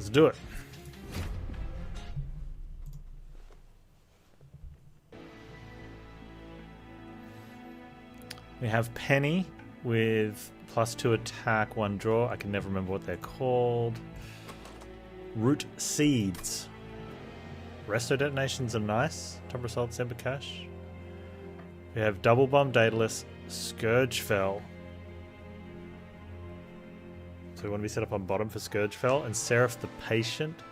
Let's do it. We have Penny with +2 attack, 1 draw. I can never remember what they're called. Root Seeds. Resto detonations are nice. Top result, Semper Cash. We have Double Bomb, Daedalus, Scourgefell. So we want to be set up on bottom for Scourgefell. And Seraph the Patient,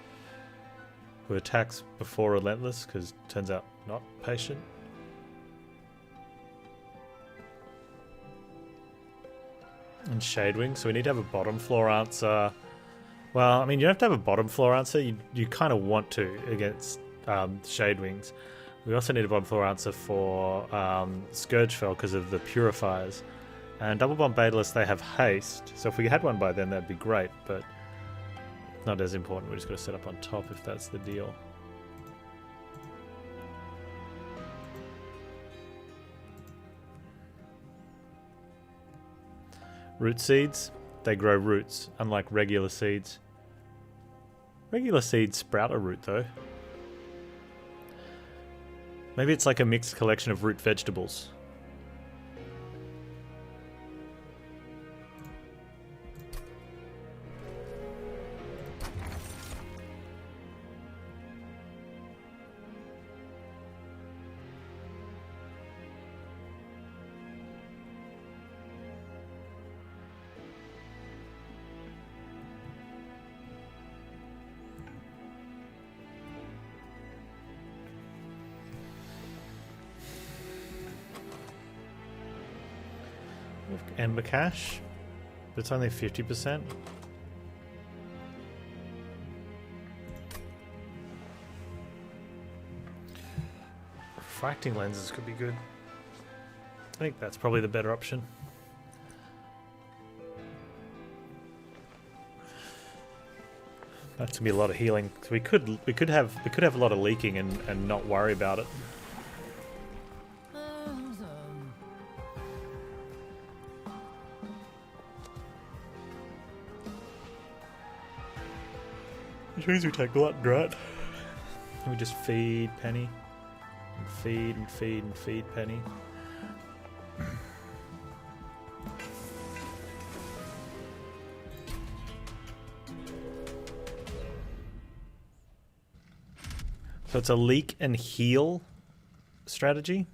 who attacks before Relentless, because turns out not patient. And Shadewing, so we need to have a bottom floor answer. Well, I mean, you don't have to have a bottom floor answer. You kind of want to against Shadewings. We also need a bottom floor answer for Scourgefell because of the Purifiers. And Double Bomb Daedalus, they have haste. So if we had one by then, that'd be great, but not as important. We just got to set up on top if that's the deal. Root seeds, they grow roots, unlike regular seeds. Regular seeds sprout a root though. Maybe it's like a mixed collection of root vegetables. Ember Cash, but it's only 50%. Refracting lenses could be good. I think that's probably the better option. That's gonna be a lot of healing. So we could have a lot of leaking and not worry about it. Which means we take Glutton, right? And we just feed Penny. And feed and feed and feed Penny. So it's a leak and heal strategy.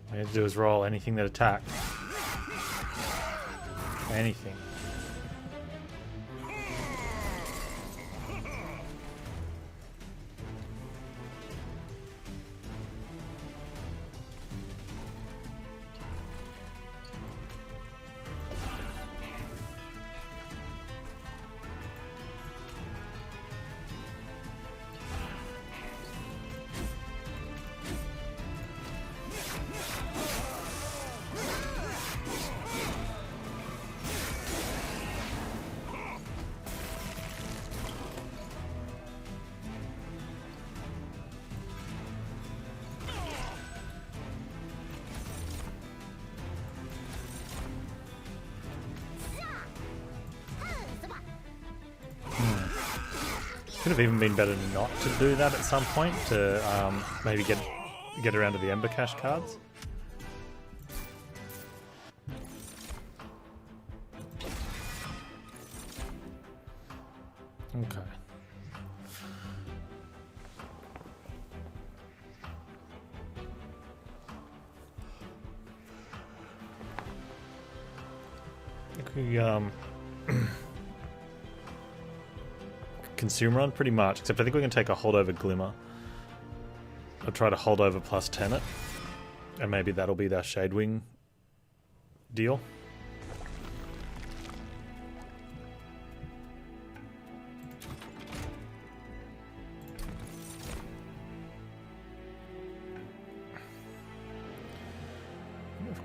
All you have to do is roll anything that attacks. Anything. Could have even been better not to do that at some point to maybe get around to the Ember Cache cards. Okay. I think we consume run pretty much, except I think we can take a holdover Glimmer. I'll try to hold over plus 10 it, and maybe that'll be their Shadewing deal.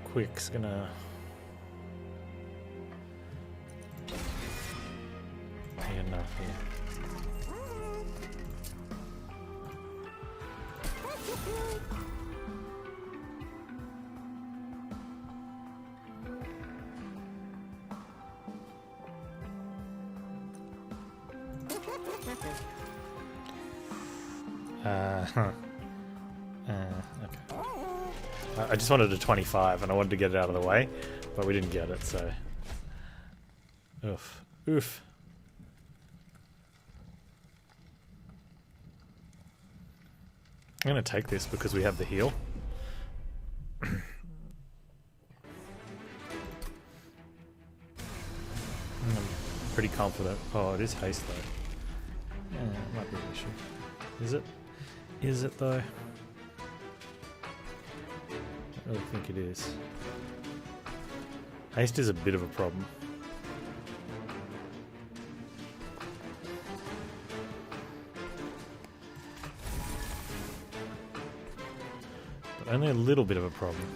Quick's gonna pay enough here. Okay. I just wanted a 25 and I wanted to get it out of the way, but we didn't get it, so... Oof. Oof. I'm going to take this because we have the heal. I'm pretty confident. Oh, it is haste though. Yeah, it might be an issue. Is it? Is it though? I really think it is. Haste is a bit of a problem. But only a little bit of a problem.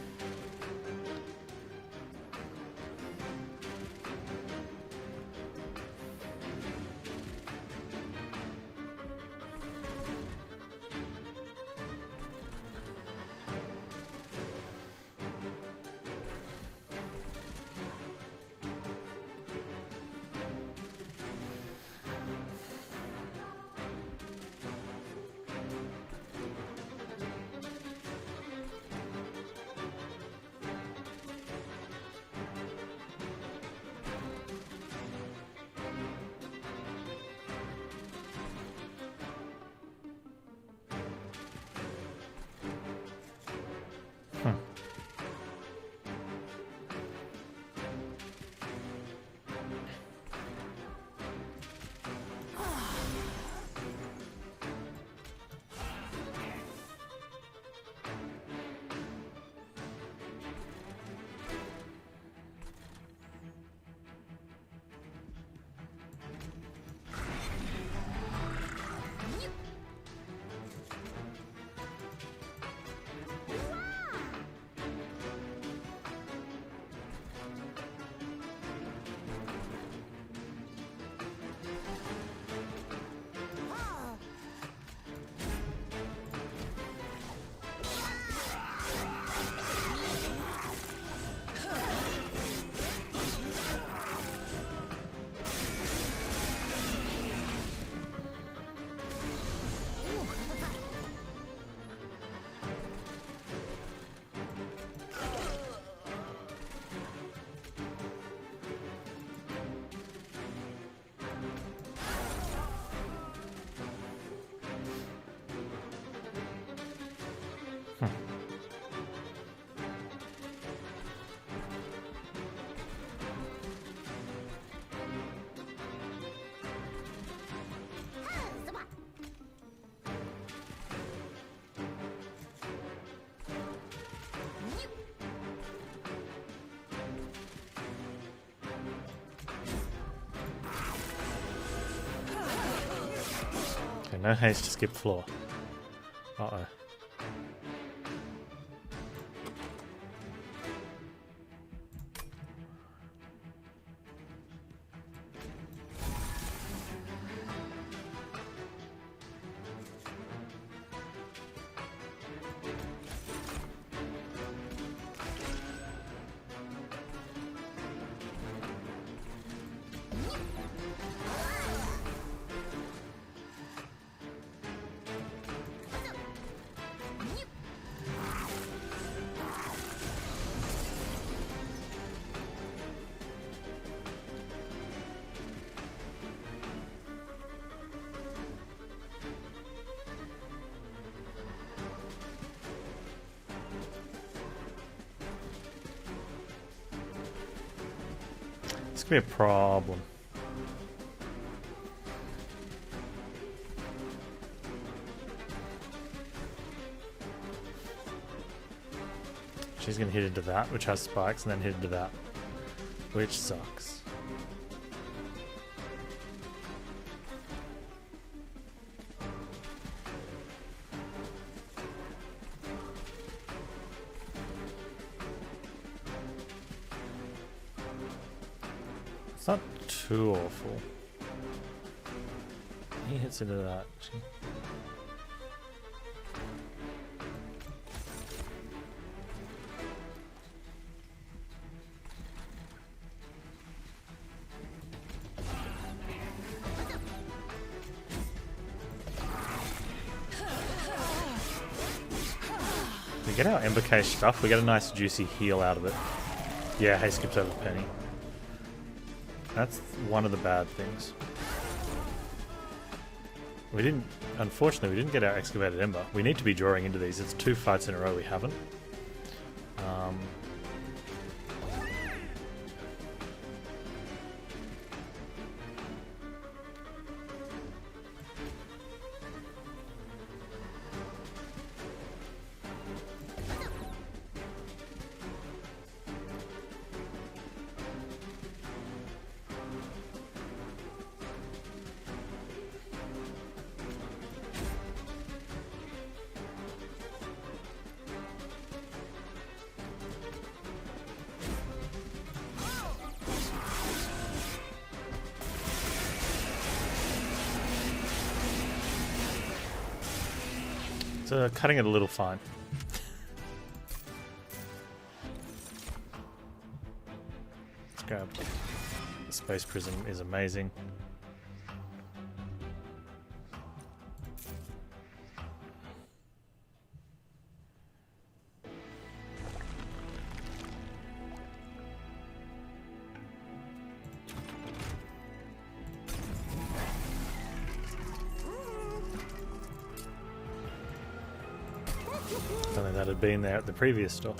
Okay, no haste to skip floor. Uh-oh. could be a problem. She's going to hit into that, which has spikes, and then hit into that, which sucks. It's not too awful. He hits into that. We get our Ember Case stuff, we get a nice juicy heal out of it. Yeah, he skips over Penny. That's one of the bad things. We didn't, unfortunately, we didn't get our Excavated Ember. We need to be drawing into these. It's 2 fights in a row we haven't. Cutting it a little fine. Let's grab the Space Prism is amazing. Something that had been there at the previous store.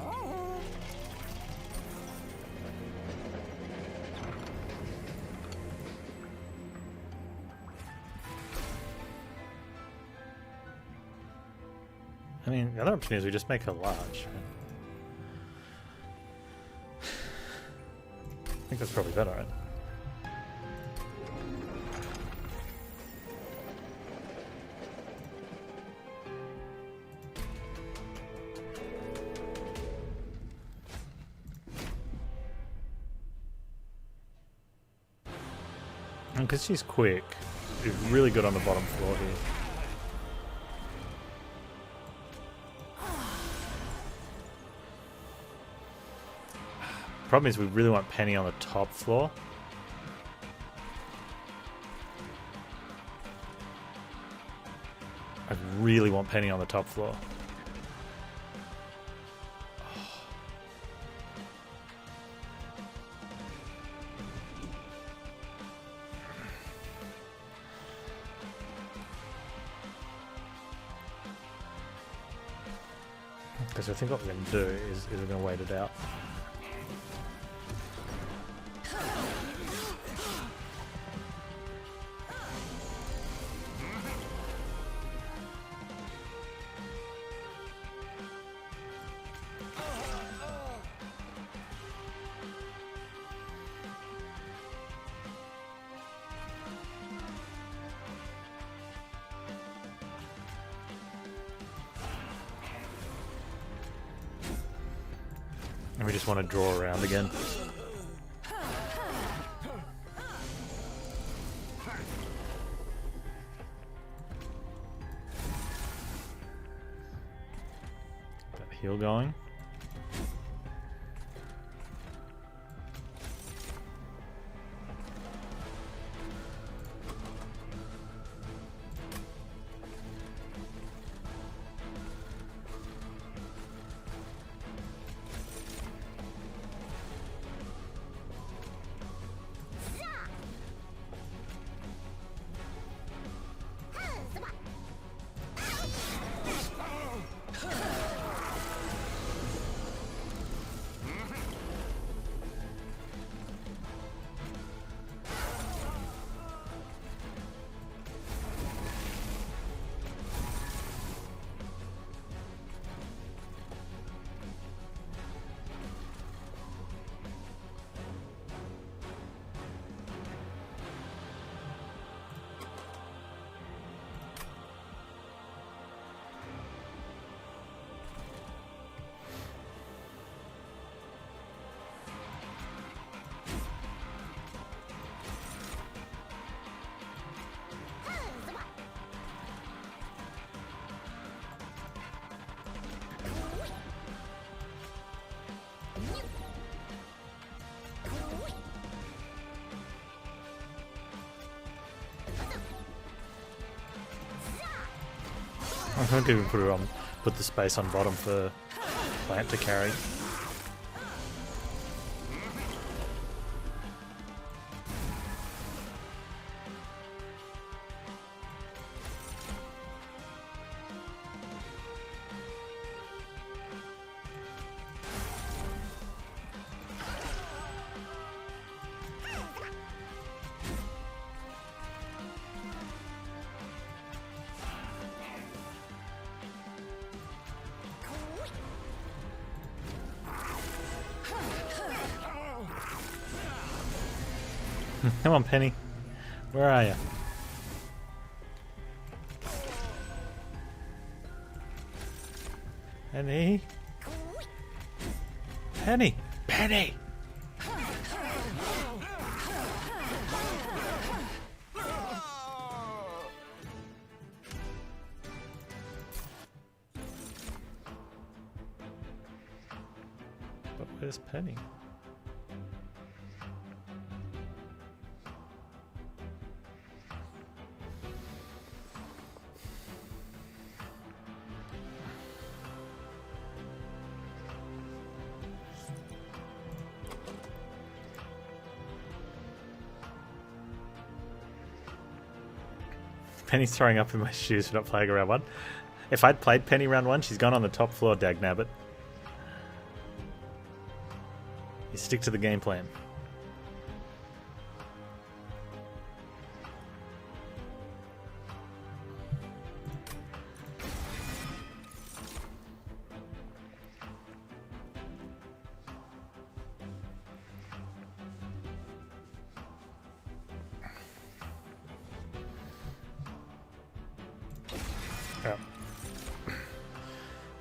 I mean, the other option is we just make her large. I think that's probably better, right? Because she's quick, she's really good on the bottom floor here. Problem is we really want Penny on the top floor. I really want Penny on the top floor. Because I think what we're going to do is we're going to wait it out. And we just want to draw around again. Get that heal going. I'm going to even put the space on bottom for plant to carry. Come on, Penny. Where are you? Penny? Penny! Penny! But where's Penny? Penny's throwing up in my shoes for not playing round 1. If I'd played Penny round 1, she's gone on the top floor, dagnabbit. You stick to the game plan.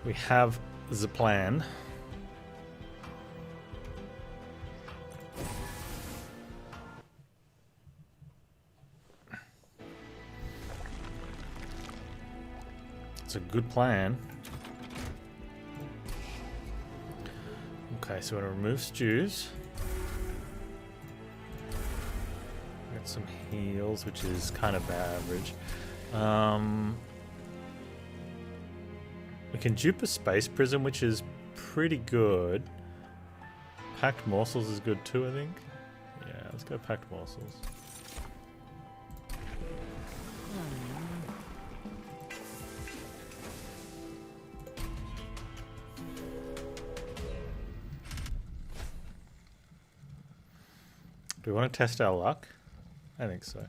We have the plan. It's a good plan. Okay, so we're going to remove stews. Get some heals, which is kind of average. We can dupe a space prism, which is pretty good. Packed morsels is good too, I think. Yeah, let's go packed morsels. Do we want to test our luck? I think so.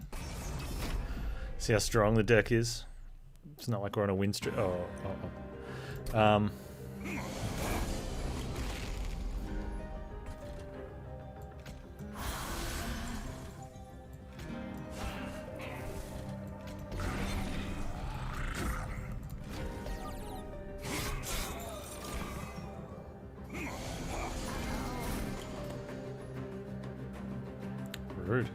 See how strong the deck is. It's not like we're on a win streak. Rude.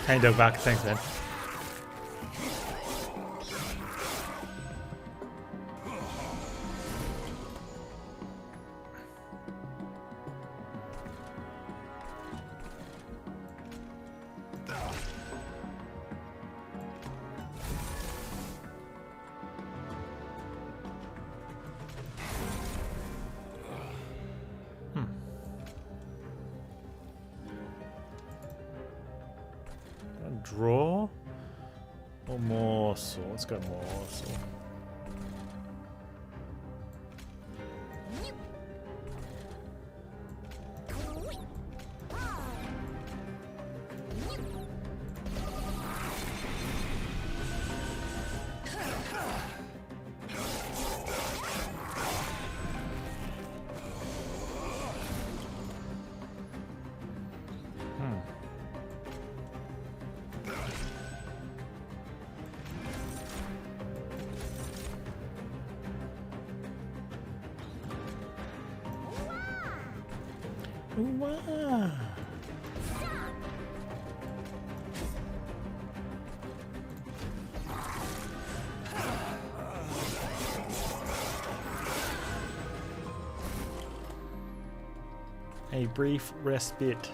Kind of back, thanks man. Draw or morsel? Let's go morsel. Wow. A brief respite.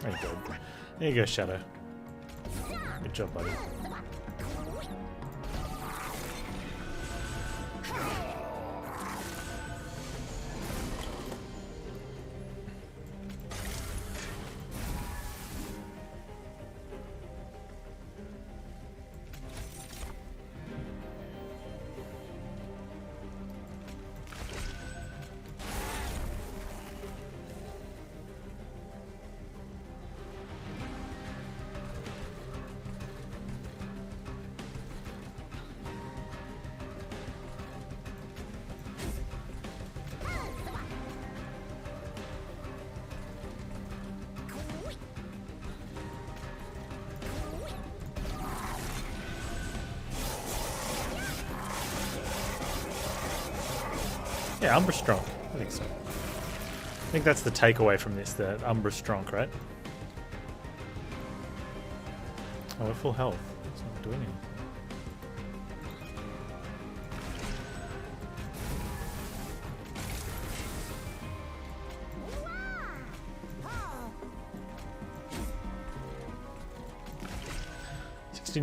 There you go. There you go, Shadow. Good job, buddy. Yeah, Umbra's strong. I think so. I think that's the takeaway from this, that Umbra's strong, right? Oh, we're full health. It's not doing anything.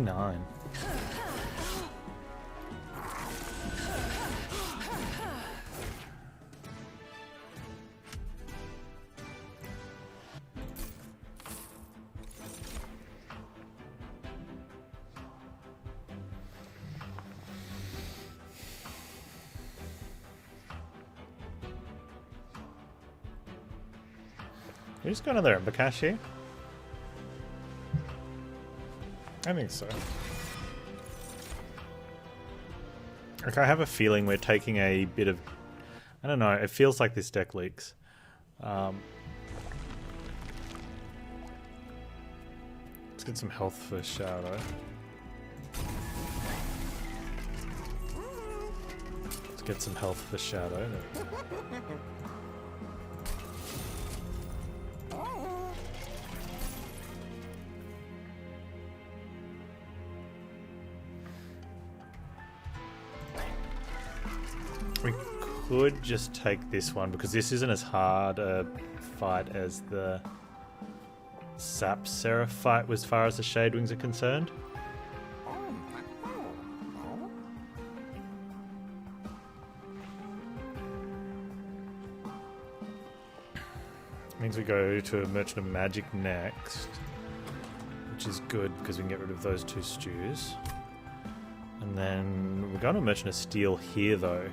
$69. Who's going in there? Bakashi? I think so. Like, I have a feeling we're taking a bit of... I don't know, it feels like this deck leaks. Let's get some health for Shadow. Let's get some health for Shadow. We could just take this one because this isn't as hard a fight as the Sap Seraph fight as far as the Shadewings are concerned. Means we go to a Merchant of Magic next, which is good because we can get rid of those two stews. And then we're going to Merchant of Steel here though.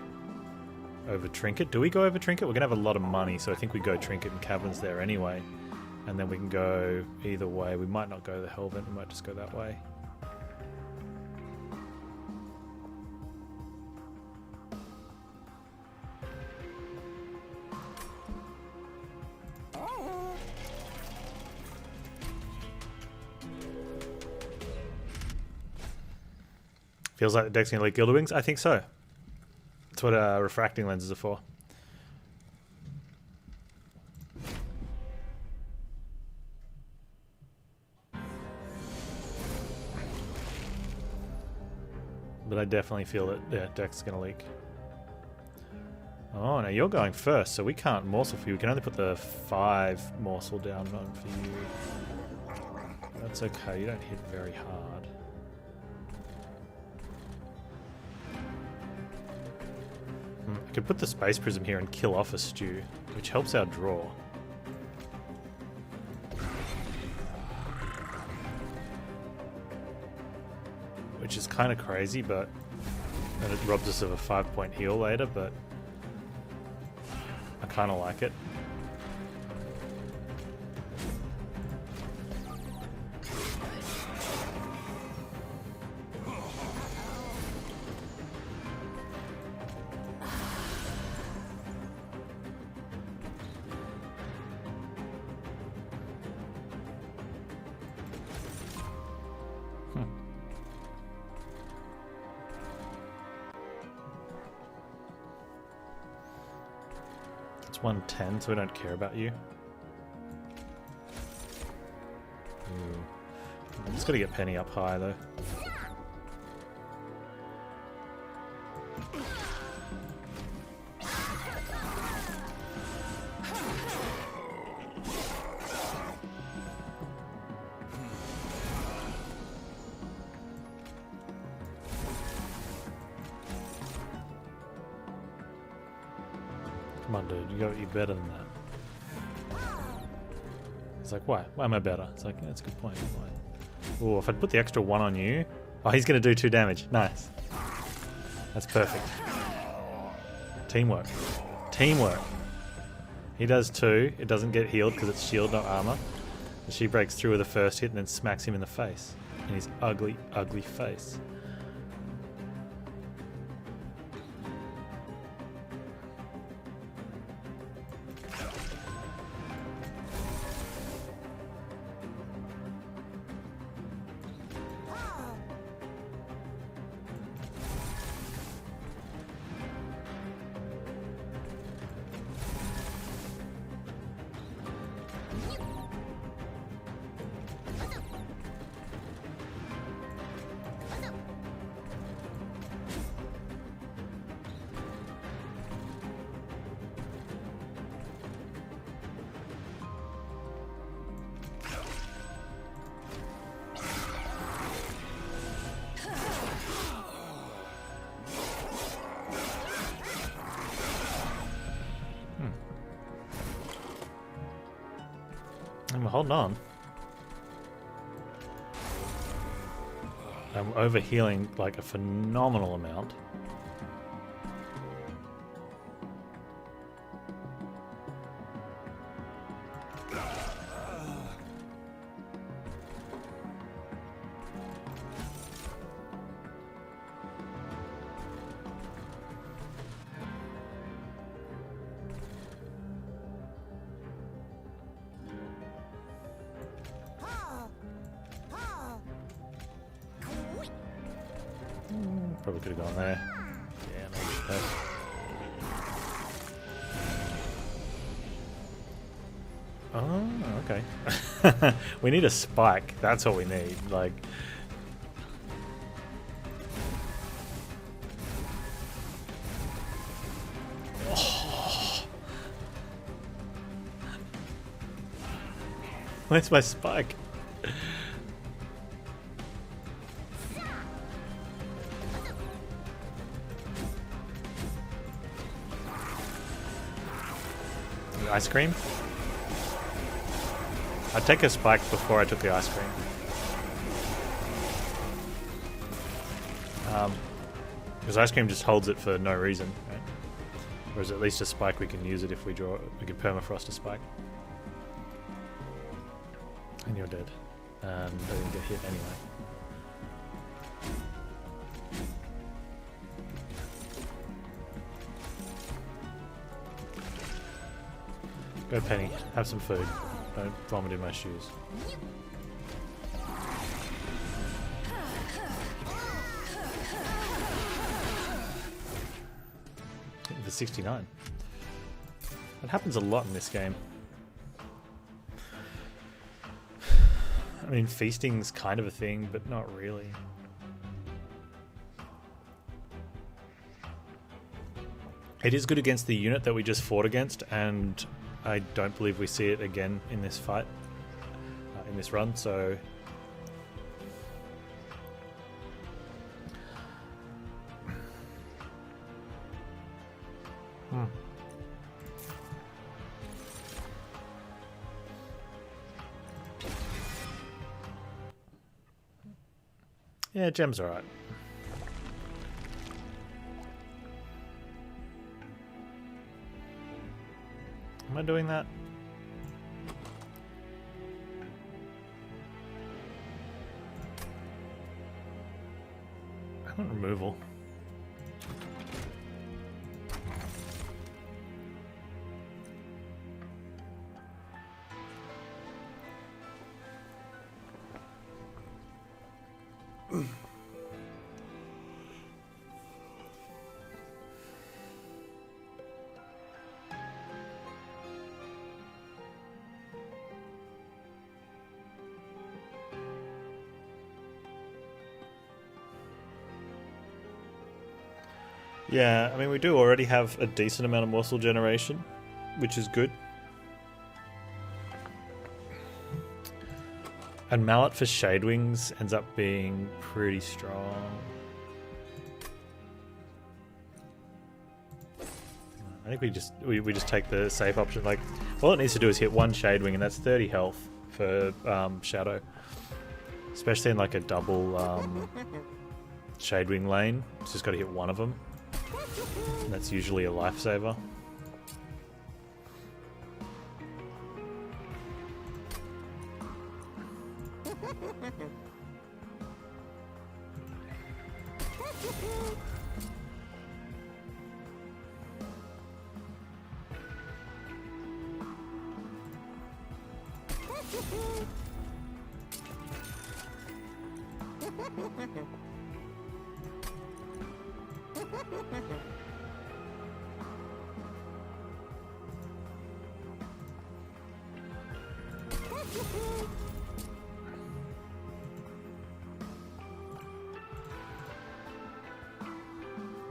Over Trinket. Do we go over Trinket? We're going to have a lot of money, so I think we go Trinket and Caverns there anyway. And then we can go either way. We might not go the Hellvent, we might just go that way. Feels like the deck's going to leak Gilded Wings? I think so. That's what refracting lenses are for. But I definitely feel that, yeah, deck's going to leak. Oh, no, you're going first, so we can't morsel for you. We can only put the 5 morsel down on for you. That's okay, you don't hit very hard. I could put the Space Prism here and kill off a stew, which helps our draw. Which is kind of crazy, but and it robs us of a 5-point heal later, but I kind of like it. It's 110, so we don't care about you. Ooh. I'm just gotta get Penny up high though. Come on, dude, you gotta be better than that. It's like, why? Why am I better? It's like, yeah, that's a good point. Why? Oh, if I'd put the extra 1 on you... Oh, he's gonna do 2 damage. Nice. That's perfect. Teamwork. Teamwork. He does 2. It doesn't get healed because it's shield, not armor. And she breaks through with the first hit and then smacks him in the face. In his ugly, ugly face. And we're holding on. I'm overhealing like a phenomenal amount. Probably could have gone there. Yeah, maybe that. Oh, okay. We need a spike. That's what we need. Like... Oh. Where's my spike? Ice cream? I'd take a spike before I took the ice cream. Because ice cream just holds it for no reason, right? Whereas at least a spike we can use it if we draw. We can permafrost a spike. And you're dead. I didn't get hit anyway. Go Penny, have some food. Don't vomit in my shoes. The 69. That happens a lot in this game. I mean, feasting's kind of a thing, but not really. It is good against the unit that we just fought against, and I don't believe we see it again in this fight, in this run, so... Yeah, gem's alright. Am I doing that? I want removal. Yeah, I mean, we do already have a decent amount of morsel generation, which is good. And Mallet for Shadewings ends up being pretty strong. I think we just take the safe option. Like, all it needs to do is hit one Shadewing, and that's 30 health for Shadow. Especially in like a double Shadewing lane. It's just got to hit one of them. And that's usually a lifesaver.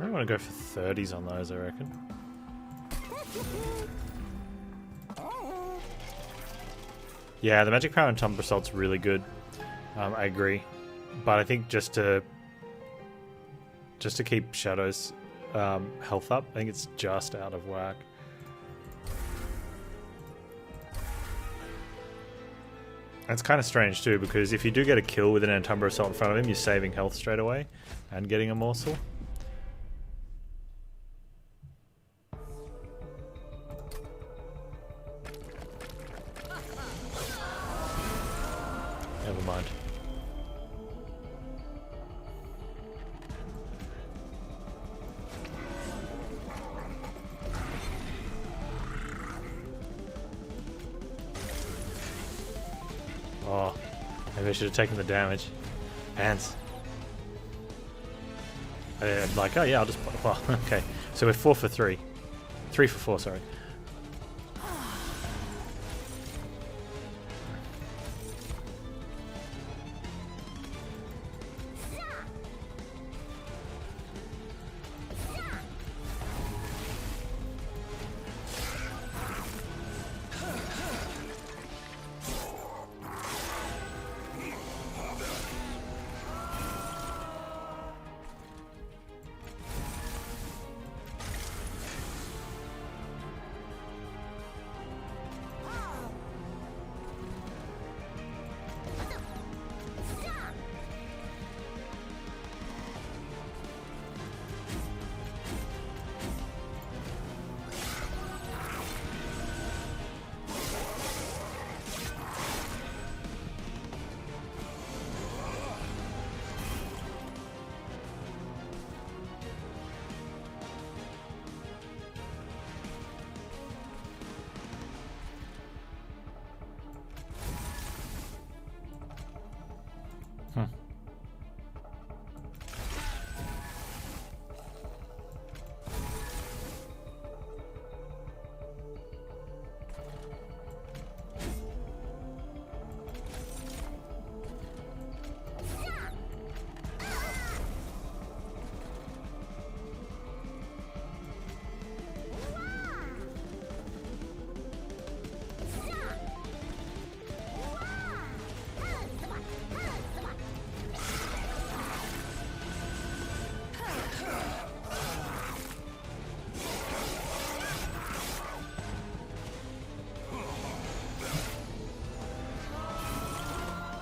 I want to go for 30s on those, I reckon. Yeah, the magic power and Umbra assault's really good. I agree, but I think just to keep Shadow's health up, I think it's just out of whack. It's kind of strange too, because if you do get a kill with an Umbra assault in front of him, you're saving health straight away and getting a morsel. Never mind. Oh, maybe I should have taken the damage. Panz. I'm like, oh yeah, I'll just... Well, okay. So we're 4 for 3. 3 for 4, sorry.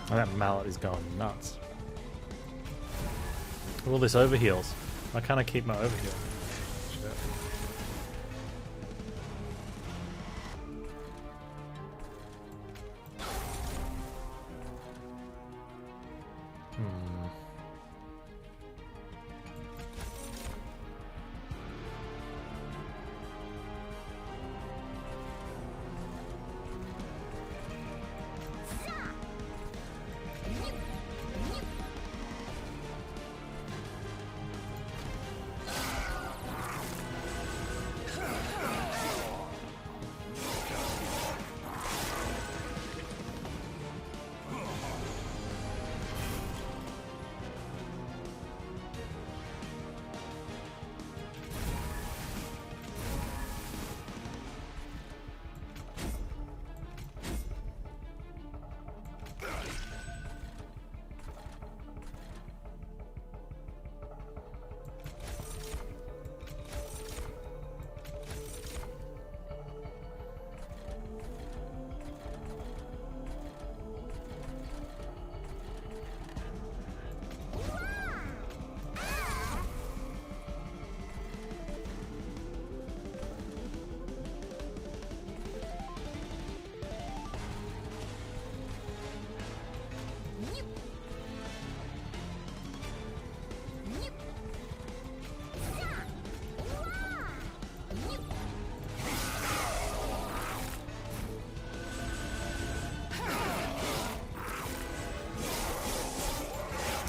Oh, that mallet is going nuts. All this overheals. Why can't I keep my overheal? Shit.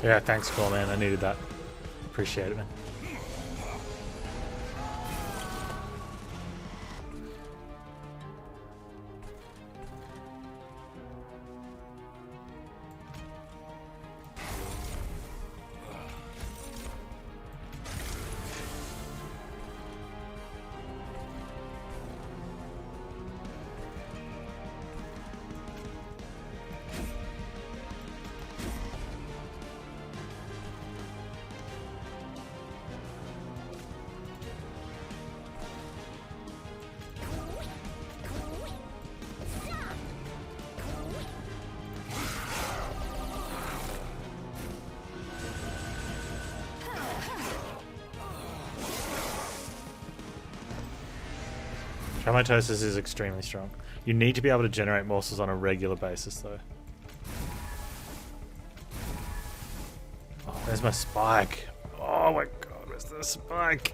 Yeah, thanks, Core, man. I needed that. Appreciate it, man. Mitosis is extremely strong. You need to be able to generate morsels on a regular basis, though. Oh, there's my spike. Oh my god, where's the spike?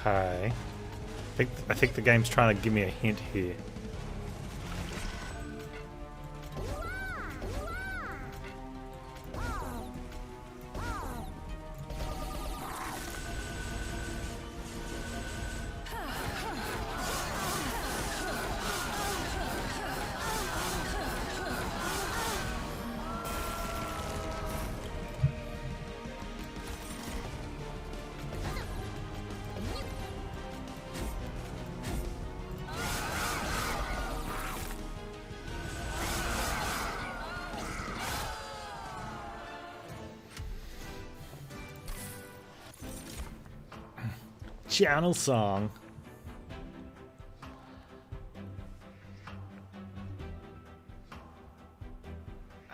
Okay. I think the game's trying to give me a hint here. Channel song.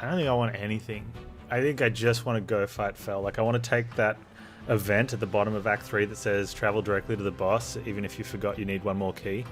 I don't think I want anything. I think I just want to go fight Fel. Like, I want to take that event at the bottom of Act 3 that says travel directly to the boss, even if you forgot you need one more key.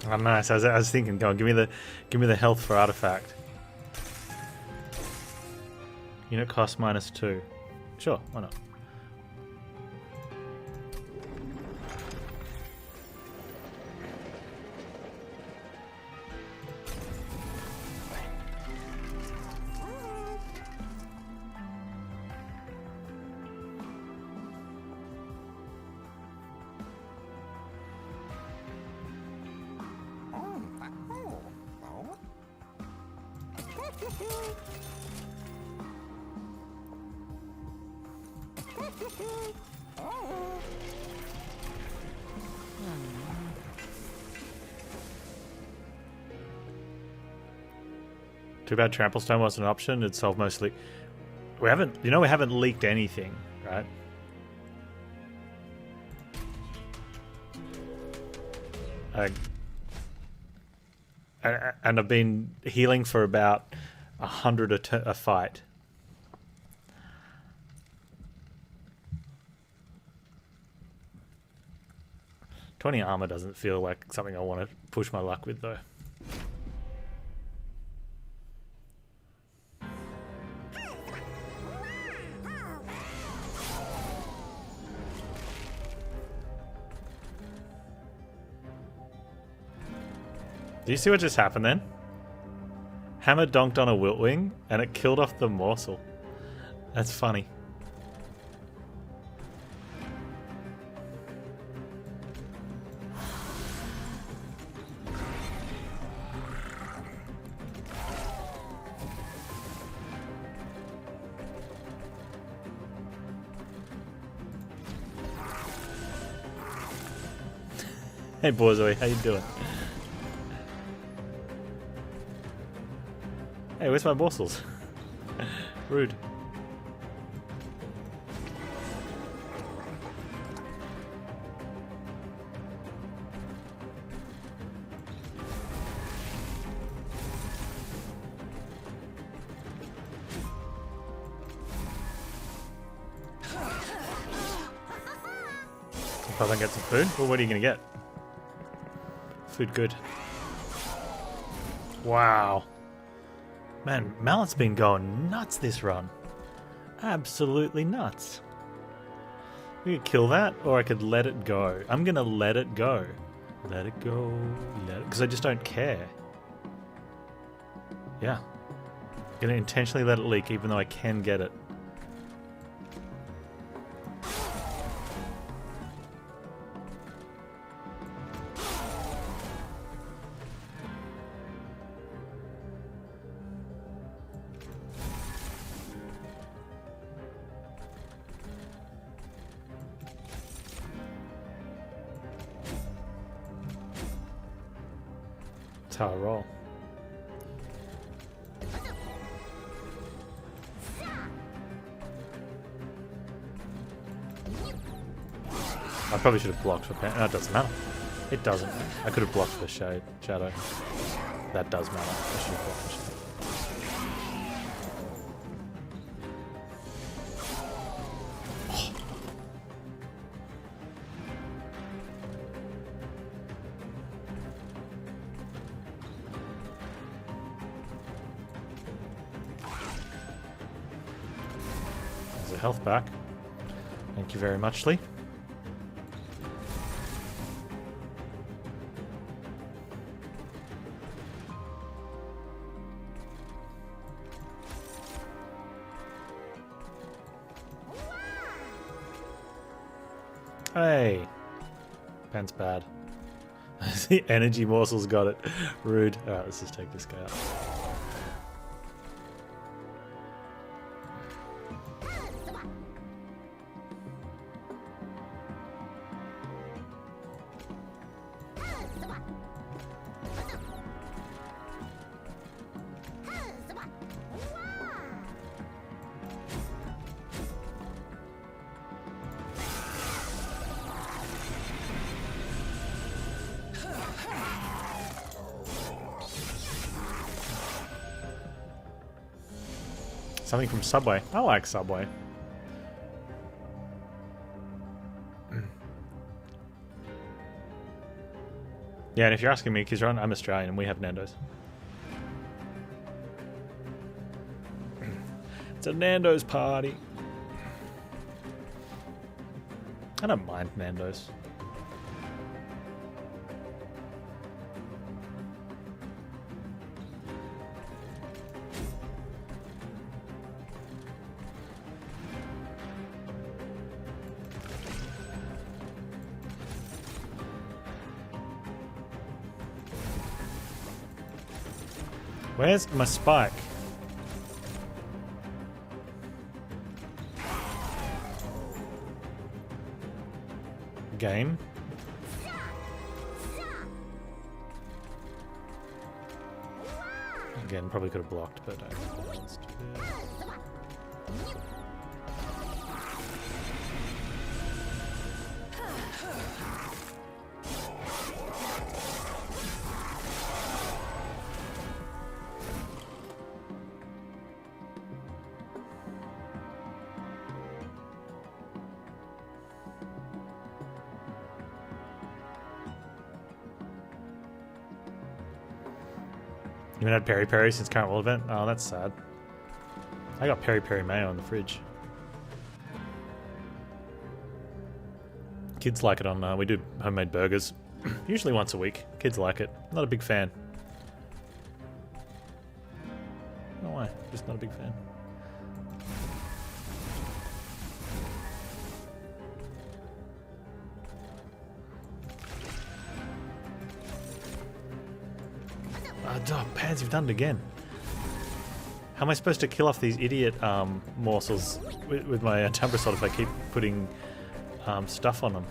Oh, nice. I was thinking, go on, give me the health for artifact. Unit cost -2. Sure, why not? Too bad Trample Stone wasn't an option. It'd solve mostly. We haven't leaked anything, right? And I've been healing for about 100 a fight. $20 armor doesn't feel like something I want to push my luck with, though. Do you see what just happened then? Hammer donked on a Wiltwing and it killed off the morsel. That's funny. Hey Borzoi, how you doing? Hey, where's my morsels? Rude. If I don't get some food, well, what are you gonna get? Food good. Wow. Man, Mallet's been going nuts this run. Absolutely nuts. We could kill that, or I could let it go. I'm gonna let it go. Let it go. Let it, because I just don't care. Yeah. I'm gonna intentionally let it leak, even though I can get it. That's how I roll. I probably should have blocked for Panz. No, it doesn't matter. It doesn't. I could have blocked for shadow. That does matter. I should have blocked for shadow. Health back. Thank you very much, Lee. Hey. Panz bad. The energy morsels got it. Rude. Alright, let's just take this guy out. Something from Subway. I like Subway. Yeah, and if you're asking me, because I'm Australian and we have Nando's. It's a Nando's party. I don't mind Nando's. Where's my spike? Game. Again, probably could have blocked, but I don't know what else to do. You haven't had peri peri since current world event? Oh, that's sad. I got peri peri mayo in the fridge. Kids like it on, we do homemade burgers. Usually once a week. Kids like it. Not a big fan. why. Just not a big fan. Oh, Panz, you've done it again. How am I supposed to kill off these idiot morsels with my Umbra sword if I keep putting stuff on them?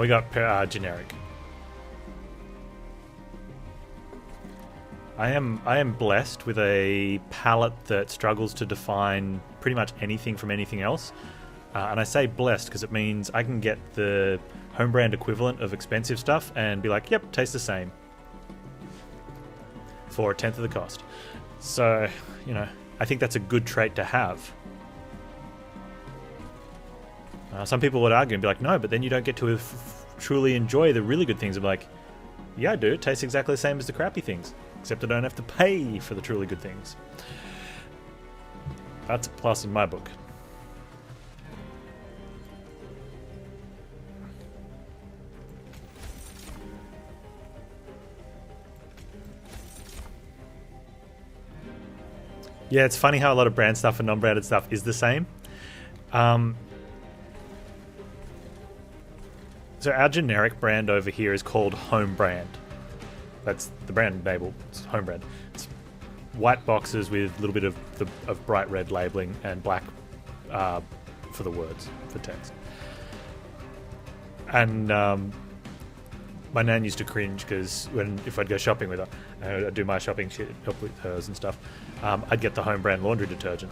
We got generic. I am blessed with a palette that struggles to define pretty much anything from anything else. And I say blessed because it means I can get the home brand equivalent of expensive stuff and be like, yep, tastes the same. For 1/10 of the cost. So, you know, I think that's a good trait to have. Some people would argue and be like, no, but then you don't get to truly enjoy the really good things. I'm like, yeah, I do. It tastes exactly the same as the crappy things, except I don't have to pay for the truly good things. That's a plus in my book. Yeah, it's funny how a lot of brand stuff and non-branded stuff is the same. So our generic brand over here is called Home Brand. That's the brand label. It's Home Brand. It's white boxes with a little bit of bright red labeling and black for the words, for text. And my nan used to cringe because if I'd go shopping with her, I'd do my shopping shit up with hers and stuff, I'd get the Home Brand laundry detergent.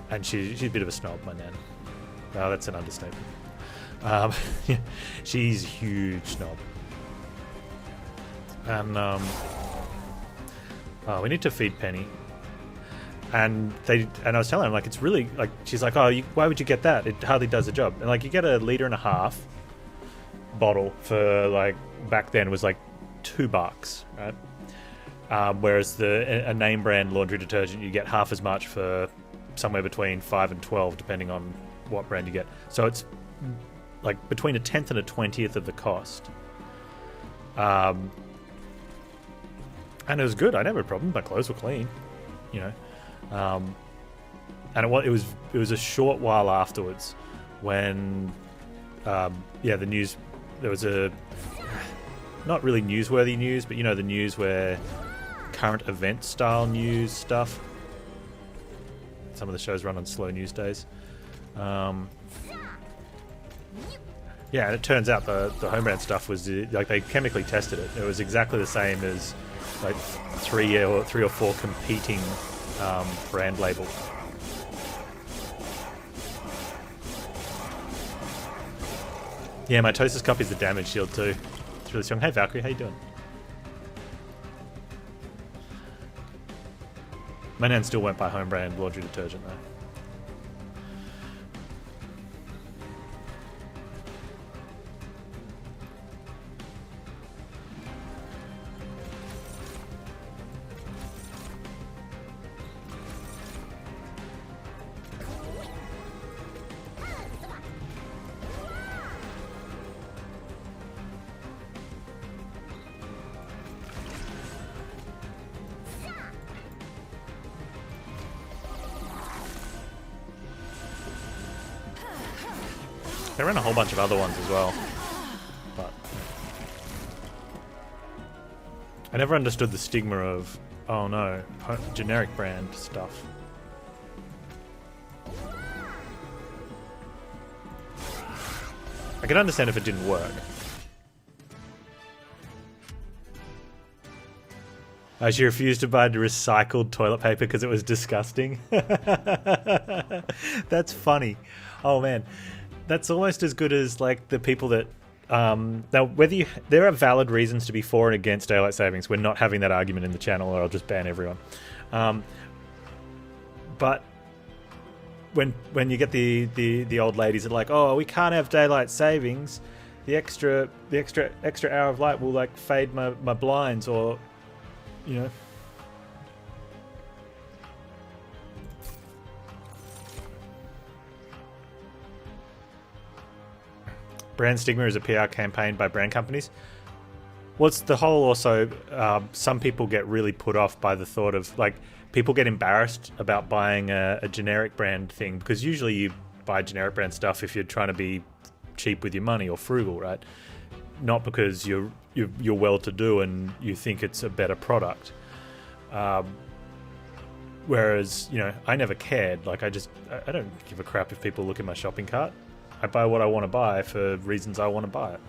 And she's a bit of a snob, my nan. Oh, that's an understatement. She's a huge snob. And we need to feed Penny. And I was telling her, like, it's really like, she's like, oh, why would you get that? It hardly does the job. And like, you get a 1.5 liters bottle for, like, back then was like $2, right? Whereas a name brand laundry detergent, you get half as much for somewhere between 5 and 12, depending on what brand you get. So it's like between 1/10 and 1/20 of the cost. And it was good. I never had a problem. My clothes were clean, you know. And it was a short while afterwards when the news, there was a not really newsworthy news, but you know, the news where current event style news stuff. Some of the shows run on slow news days. Yeah, and it turns out the home brand stuff was like, they chemically tested it. It was exactly the same as like three or four competing brand labels. Yeah, my Toasters cup is the damage shield too. It's really strong. Hey Valkyrie, how you doing? My nan still went by home brand laundry detergent though. They ran a whole bunch of other ones as well, but I never understood the stigma of, oh no, generic brand stuff. I could understand if it didn't work. She refused to buy the recycled toilet paper because it was disgusting. That's funny. Oh man. That's almost as good as like the people that now whether there are valid reasons to be for and against daylight savings. We're not having that argument in the channel, or I'll just ban everyone. But when you get the old ladies that are like, oh, we can't have daylight savings, the extra hour of light will like fade my blinds, or you know. Brand stigma is a PR campaign by brand companies. What's the whole also, some people get really put off by the thought of, like, people get embarrassed about buying a generic brand thing, because usually you buy generic brand stuff if you're trying to be cheap with your money or frugal, right? Not because you're well-to-do and you think it's a better product. Whereas, you know, I never cared. Like, I don't give a crap if people look at my shopping cart. I buy what I want to buy for reasons I want to buy it.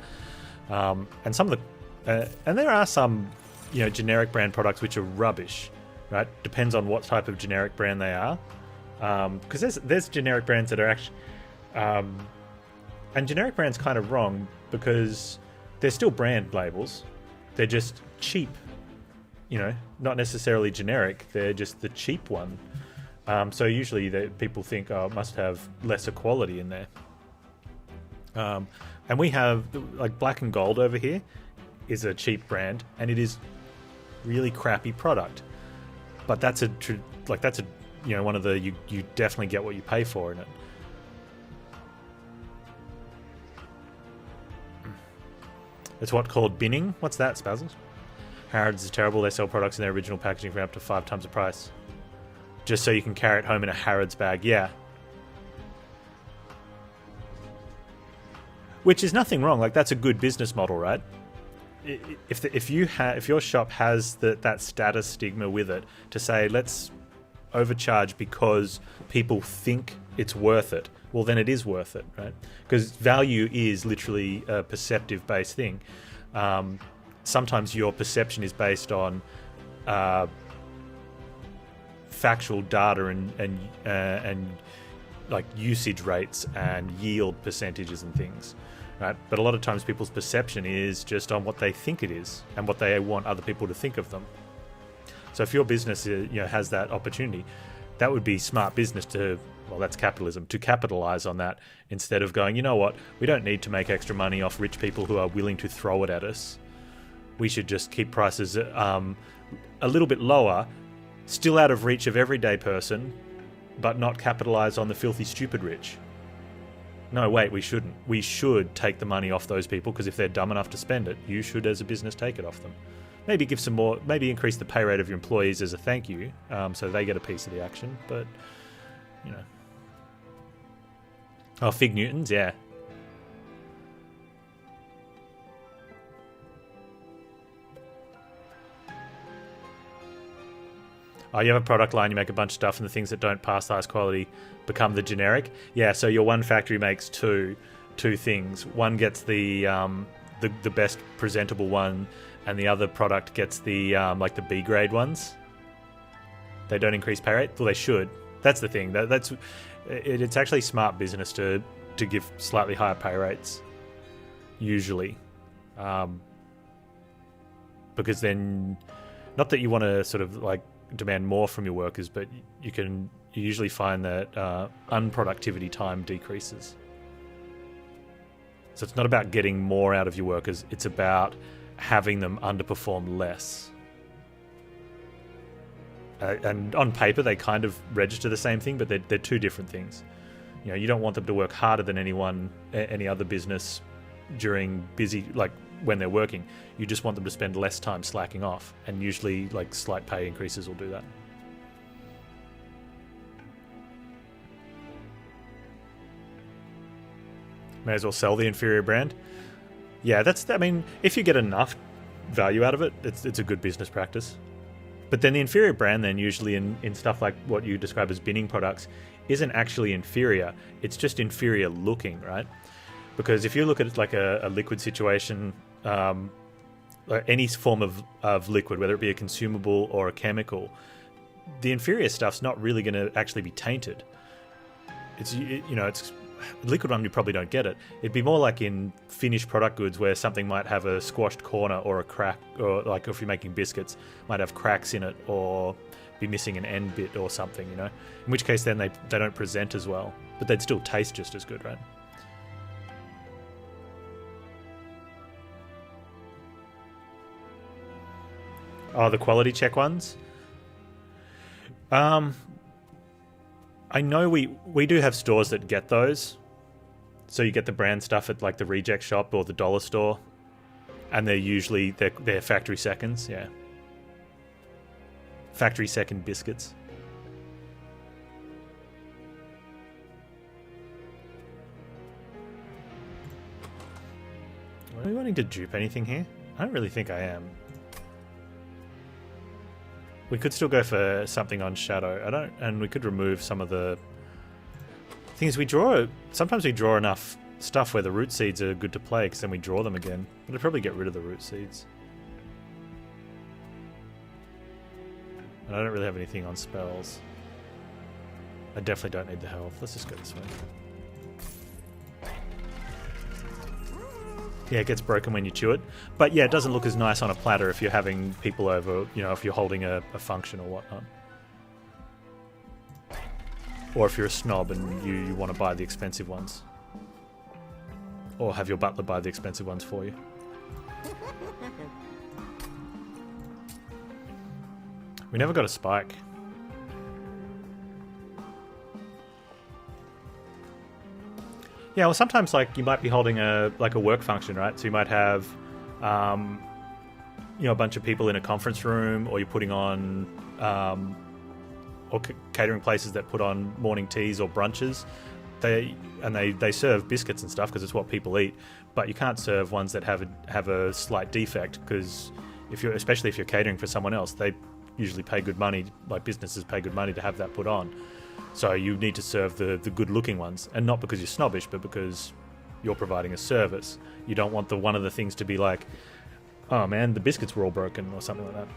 And some of the, and there are some, you know, generic brand products which are rubbish, right? Depends on what type of generic brand they are. Because there's generic brands that are actually, and generic brands kind of wrong because they're still brand labels. They're just cheap, you know, not necessarily generic. They're just the cheap one. So usually people think, oh, it must have lesser quality in there. And we have, like, Black and Gold over here is a cheap brand, and it is really crappy product. But that's a you know, one of the, you definitely get what you pay for in it. It's what called binning. What's that, Spazzles? Harrods is terrible. They sell products in their original packaging for up to 5 times the price, just so you can carry it home in a Harrods bag. Yeah. Which is nothing wrong. Like, that's a good business model, right? If your shop has that status stigma with it, to say let's overcharge because people think it's worth it, well, then it is worth it, right? Because value is literally a perceptive based thing. Sometimes your perception is based on factual data and like usage rates and yield percentages and things. Right? But a lot of times people's perception is just on what they think it is and what they want other people to think of them. So if your business, you know, has that opportunity, that would be smart business to, well, that's capitalism, to capitalize on that, instead of going, you know what, we don't need to make extra money off rich people who are willing to throw it at us. We should just keep prices a little bit lower, still out of reach of everyday person, but not capitalize on the filthy stupid rich. No, wait, we shouldn't. We should take the money off those people, because if they're dumb enough to spend it, you should, as a business, take it off them. Maybe give some more, maybe increase the pay rate of your employees as a thank you, so they get a piece of the action, but, you know. Oh, Fig Newtons, yeah. Oh, you have a product line, you make a bunch of stuff, and the things that don't pass the highest quality become the generic. Yeah, so your one factory makes two things. One gets the best presentable one, and the other product gets the like the B grade ones. They don't increase pay rate. Well, they should. That's the thing. It's actually smart business to give slightly higher pay rates, usually, because then, not that you want to sort of like demand more from your workers, but you usually find that unproductivity time decreases. So it's not about getting more out of your workers, it's about having them underperform less. And on paper they kind of register the same thing, but they're two different things. You know, you don't want them to work harder than any other business during busy, like when they're working. You just want them to spend less time slacking off, and usually like slight pay increases will do that. May as well sell the inferior brand. Yeah, I mean, if you get enough value out of it, it's a good business practice. But then the inferior brand then usually in stuff like what you describe as binning products isn't actually inferior. It's just inferior looking, right? Because if you look at it like a liquid situation, any form of liquid, whether it be a consumable or a chemical, the inferior stuff's not really going to actually be tainted. It's liquid one, you probably don't get it. It'd be more like in finished product goods where something might have a squashed corner or a crack, or like if you're making biscuits, might have cracks in it or be missing an end bit or something, you know? In which case then they don't present as well, but they'd still taste just as good, right? Oh, the quality check ones? I know we do have stores that get those. So you get the brand stuff at like the reject shop or the dollar store. And they're usually, they're factory seconds, yeah. Factory second biscuits. Are we wanting to dupe anything here? I don't really think I am. We could still go for something on Shadow. And we could remove some of the things we draw. Sometimes we draw enough stuff where the root seeds are good to play, because then we draw them again. But I'd probably get rid of the root seeds. And I don't really have anything on spells. I definitely don't need the health. Let's just go this way. Yeah, it gets broken when you chew it. But yeah, it doesn't look as nice on a platter if you're having people over, you know, if you're holding a function or whatnot. Or if you're a snob and you want to buy the expensive ones. Or have your butler buy the expensive ones for you. We never got a spike. Yeah, well, sometimes like you might be holding a work function, right? So you might have, you know, a bunch of people in a conference room, or you're putting on, or catering places that put on morning teas or brunches. They serve biscuits and stuff because it's what people eat, but you can't serve ones that have a slight defect, because especially if you're catering for someone else, they usually pay good money. Like businesses pay good money to have that put on. So you need to serve the good-looking ones, and not because you're snobbish, but because you're providing a service. You don't want one of the things to be like, oh man, the biscuits were all broken, or something like that.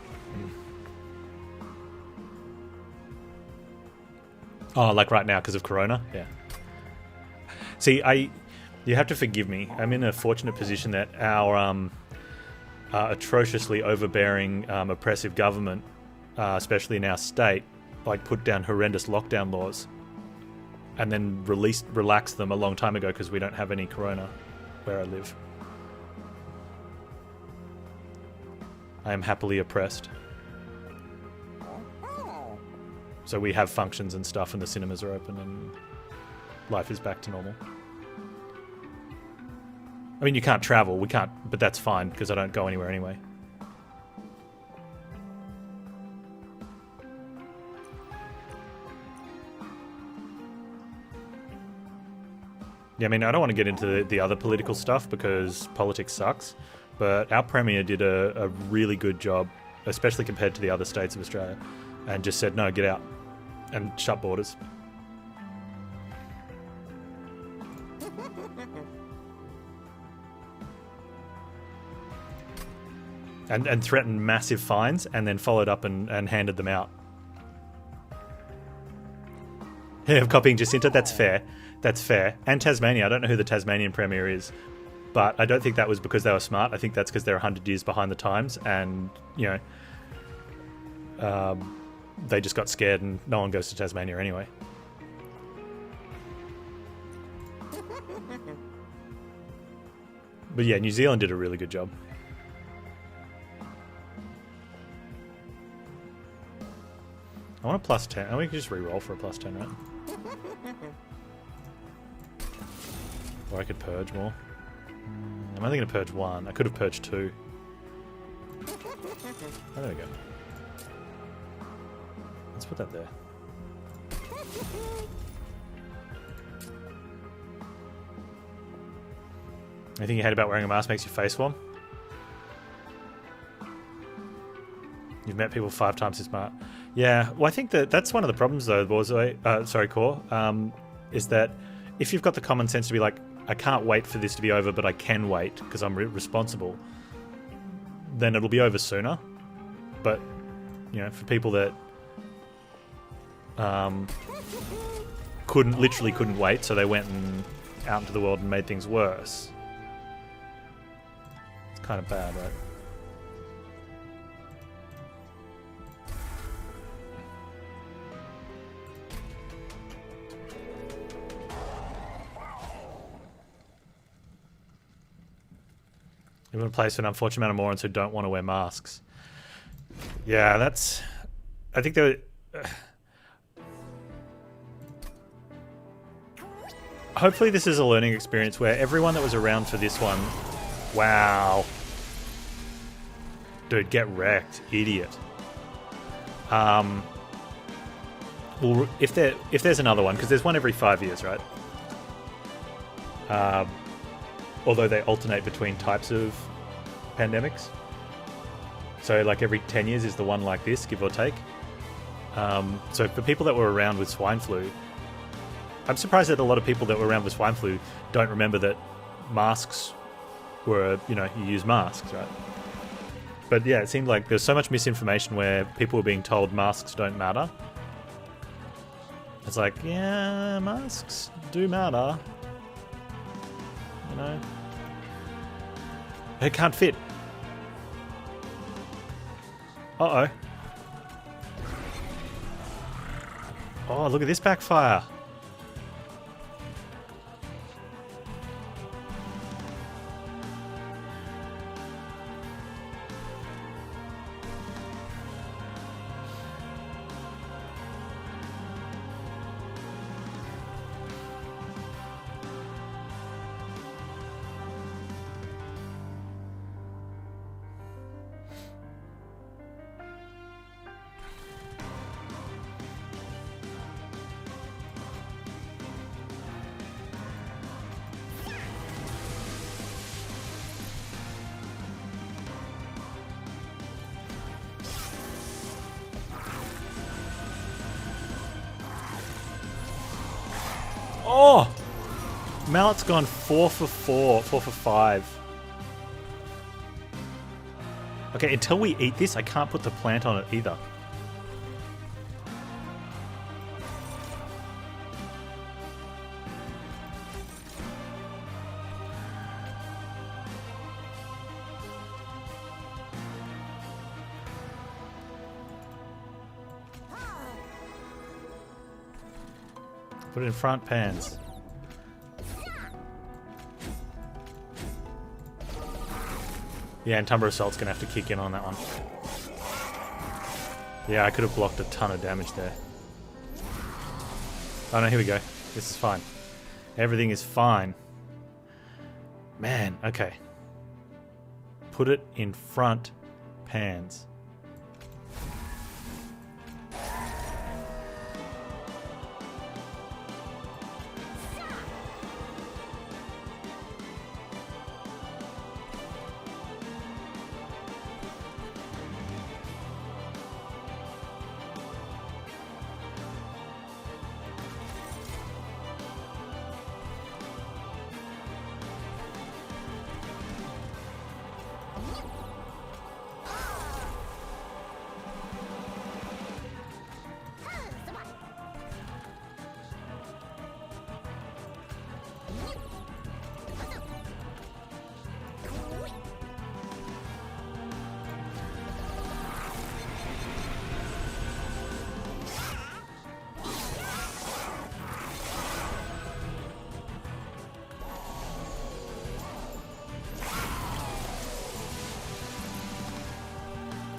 Oh, like right now because of Corona? Yeah. See, you have to forgive me. I'm in a fortunate position that our atrociously overbearing, oppressive government, especially in our state, like put down horrendous lockdown laws and then relaxed them a long time ago because we don't have any Corona where I live. I am happily oppressed. So we have functions and stuff, and the cinemas are open and life is back to normal. I mean, you can't travel, we can't, but that's fine because I don't go anywhere anyway. Yeah, I mean, I don't want to get into the other political stuff because politics sucks, but our Premier did a really good job, especially compared to the other states of Australia, and just said, no, get out, and shut borders. And threatened massive fines, and then followed up and handed them out. Yeah, copying Jacinta, that's fair. That's fair. And Tasmania, I don't know who the Tasmanian Premier is, but I don't think that was because they were smart. I think that's because they're 100 years behind the times, and, you know, they just got scared and no one goes to Tasmania anyway. But yeah, New Zealand did a really good job. I want a plus 10. Oh, we can just re-roll for a plus 10, right? Or I could purge more. I'm only going to purge one. I could have purged two. Oh, there we go. Let's put that there. Anything you hate about wearing a mask makes your face warm? You've met people 5 times as smart. Yeah, well, I think that's one of the problems, though, Core, is that if you've got the common sense to be like, I can't wait for this to be over, but I can wait because I'm responsible, then it'll be over sooner. But, you know, for people that literally couldn't wait, so they went out into the world and made things worse, it's kind of bad, right? Live in a place with an unfortunate amount of morons who don't want to wear masks. Yeah, that's... I think there... Hopefully this is a learning experience where everyone that was around for this one... Wow. Dude, get wrecked. Idiot. Well, if there's another one, because there's one every 5 years, right? Although they alternate between types of pandemics. So like every 10 years is the one like this, give or take. So for people that were around with swine flu, I'm surprised that a lot of people that were around with swine flu don't remember that masks were, you use masks, right? But yeah, it seemed like there's so much misinformation where people were being told masks don't matter. It's like, yeah, masks do matter. It can't fit. Uh-oh. Oh, look at this backfire. Oh! Mallet's gone 4 for 4, 4 for 5. Okay, until we eat this, I can't put the plant on it either. Put it in front, Panz. Yeah, and Tumber Assault's gonna have to kick in on that one. Yeah, I could have blocked a ton of damage there. Oh no, here we go. This is fine. Everything is fine. Man, okay. Put it in front, Panz.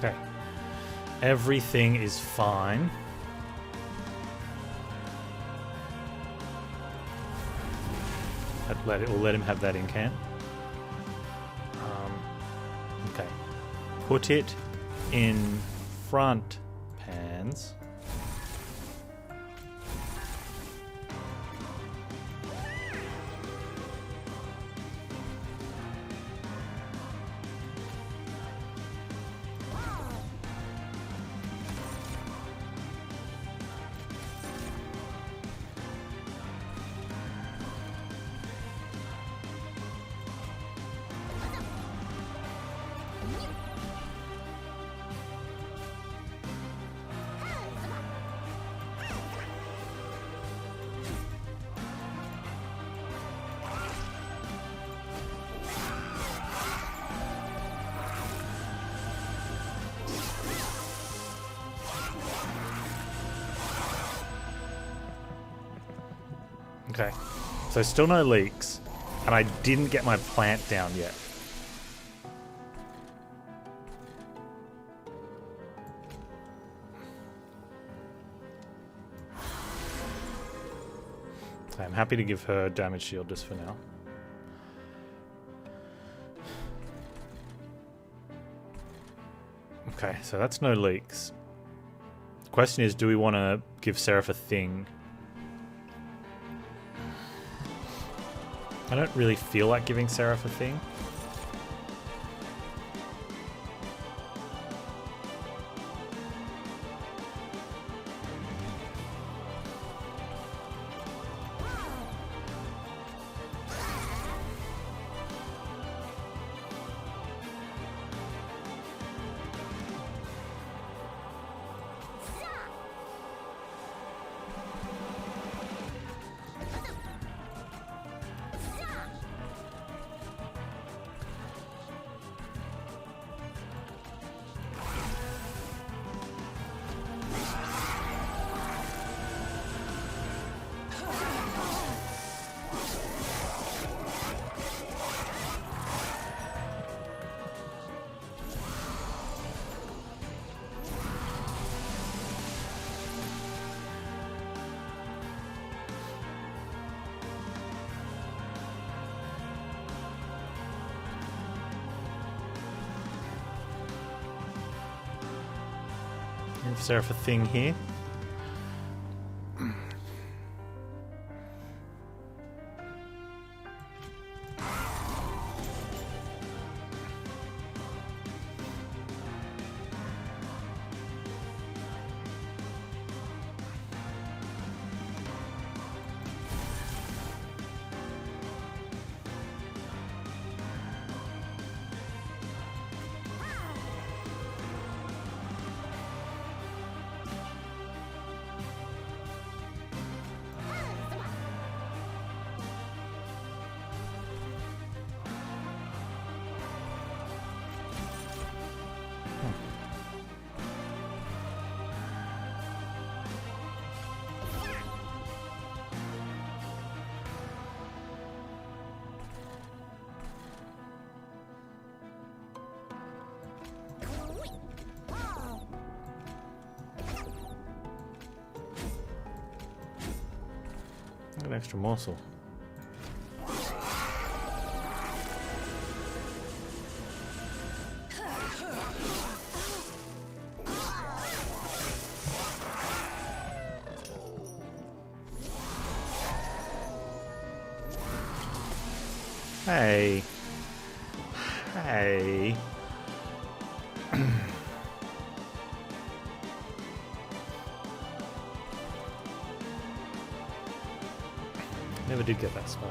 Okay. Everything is fine. We'll let him have that in can. Okay. Put it in front, Panz. Okay, so still no leaks, and I didn't get my plant down yet. I'm happy to give her damage shield just for now. Okay, so that's no leaks. The question is, do we want to give Seraph a thing? I don't really feel like giving Seraph a thing. Give Seraph a thing here. An extra morsel. Hey. Hey. Never did get that spike.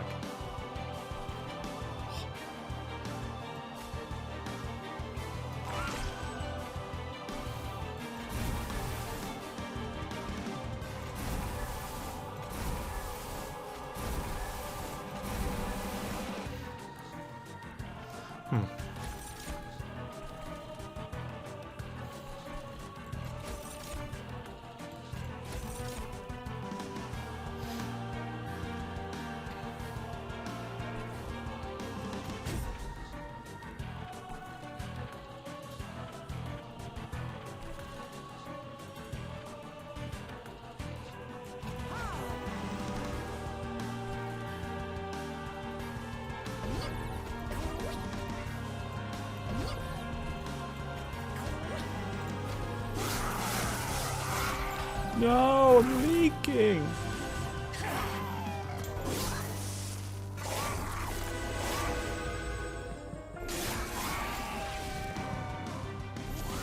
No, I'm leaking.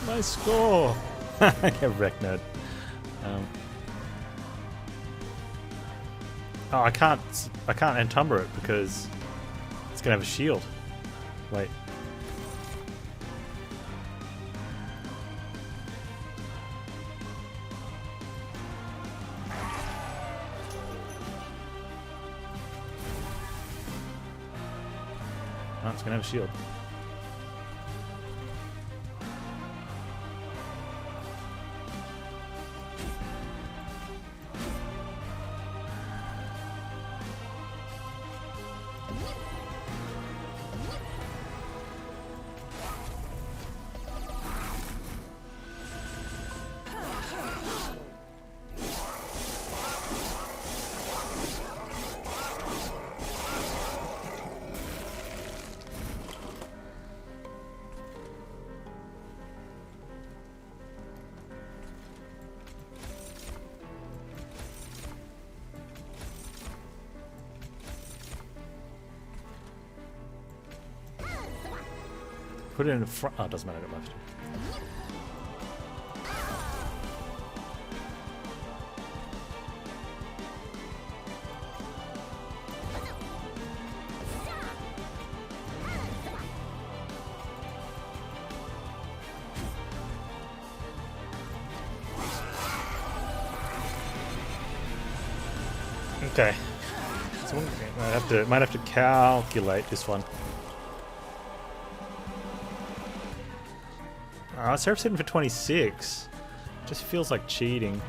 My score. I get wrecked, nerd. Oh, I can't entumber it because it's gonna have a shield. Wait. Oh, it's gonna have a shield. Put it in the front. Oh, it doesn't matter. I got left. Okay. So might have to calculate this one. Seraph's hitting for 26. Just feels like cheating.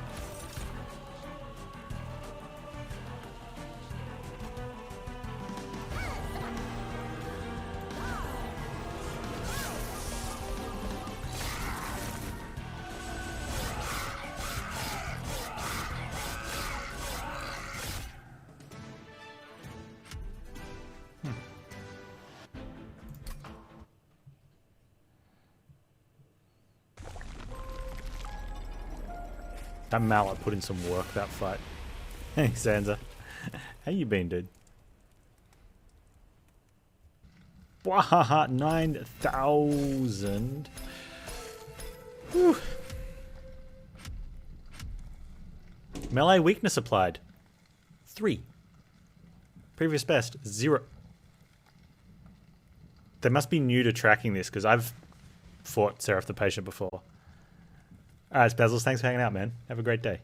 That mallet put in some work, that fight. Hey, Sansa. How you been, dude? Wahaha, 9,000. Whew. Melee weakness applied. 3. Previous best, 0. They must be new to tracking this, because I've fought Seraph the Patient before. Alright, Spazzles, thanks for hanging out, man. Have a great day.